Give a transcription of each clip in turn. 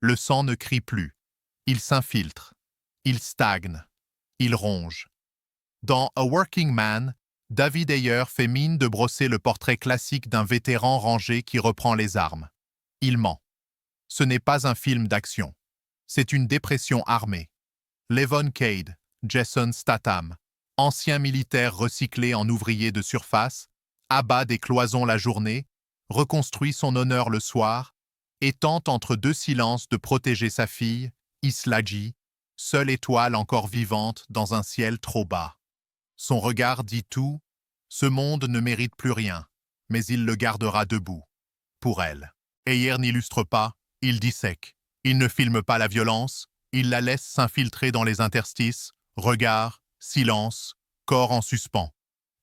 Le sang ne crie plus. Il s'infiltre. Il stagne. Il ronge. Dans A Working Man, David Ayer fait mine de brosser le portrait classique d'un vétéran rangé qui reprend les armes. Il ment. Ce n'est pas un film d'action. C'est une dépression armée. Levon Cade, Jason Statham, ancien militaire recyclé en ouvrier de surface, abat des cloisons la journée, reconstruit son honneur le soir et tente entre deux silences de protéger sa fille, Islaji, seule étoile encore vivante dans un ciel trop bas. Son regard dit tout, ce monde ne mérite plus rien, mais il le gardera debout, pour elle. Ayer n'illustre pas, il dissèque. Il ne filme pas la violence, il la laisse s'infiltrer dans les interstices, regard, silence, corps en suspens.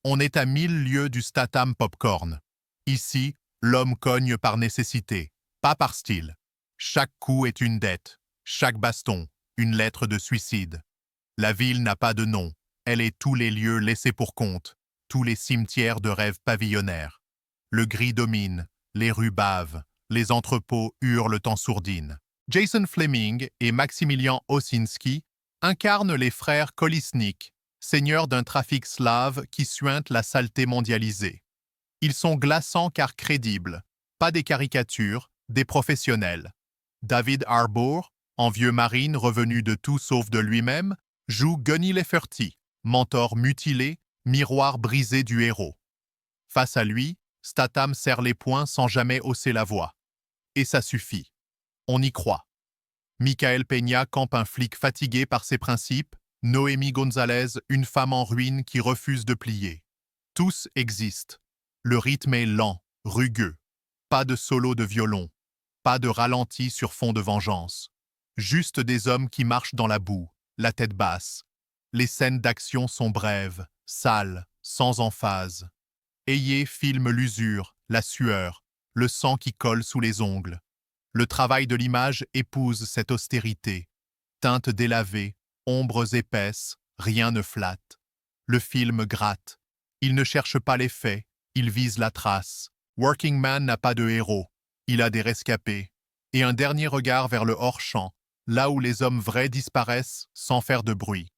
On est à 1000 lieues du Statham popcorn. Ici, l'homme cogne par nécessité, pas par style. Chaque coup est une dette, chaque baston, une lettre de suicide. La ville n'a pas de nom, elle est tous les lieux laissés pour compte, tous les cimetières de rêves pavillonnaires. Le gris domine, les rues bavent, les entrepôts hurlent en sourdine. Jason Flemyng et Maximilian Osinski incarnent les frères Kolesnik, seigneurs d'un trafic slave qui suinte la saleté mondialisée. Ils sont glaçants car crédibles, pas des caricatures, des professionnels. David Harbour, en vieux marine revenu de tout sauf de lui-même, joue Gunny Lafferty, mentor mutilé, miroir brisé du héros. Face à lui, Statham serre les poings sans jamais hausser la voix. Et ça suffit. On y croit. Michael Peña campe un flic fatigué par ses principes, Noémie Gonzalez, une femme en ruine qui refuse de plier. Tous existent. Le rythme est lent, rugueux. Pas de solo de violon. Pas de ralenti sur fond de vengeance. Juste des hommes qui marchent dans la boue, la tête basse. Les scènes d'action sont brèves, sales, sans emphase. Ayer filme l'usure, la sueur, le sang qui colle sous les ongles. Le travail de l'image épouse cette austérité. Teintes délavées, ombres épaisses, rien ne flatte. Le film gratte. Il ne cherche pas les faits, il vise la trace. Working Man n'a pas de héros, il a des rescapés. Et un dernier regard vers le hors-champ, là où les hommes vrais disparaissent sans faire de bruit.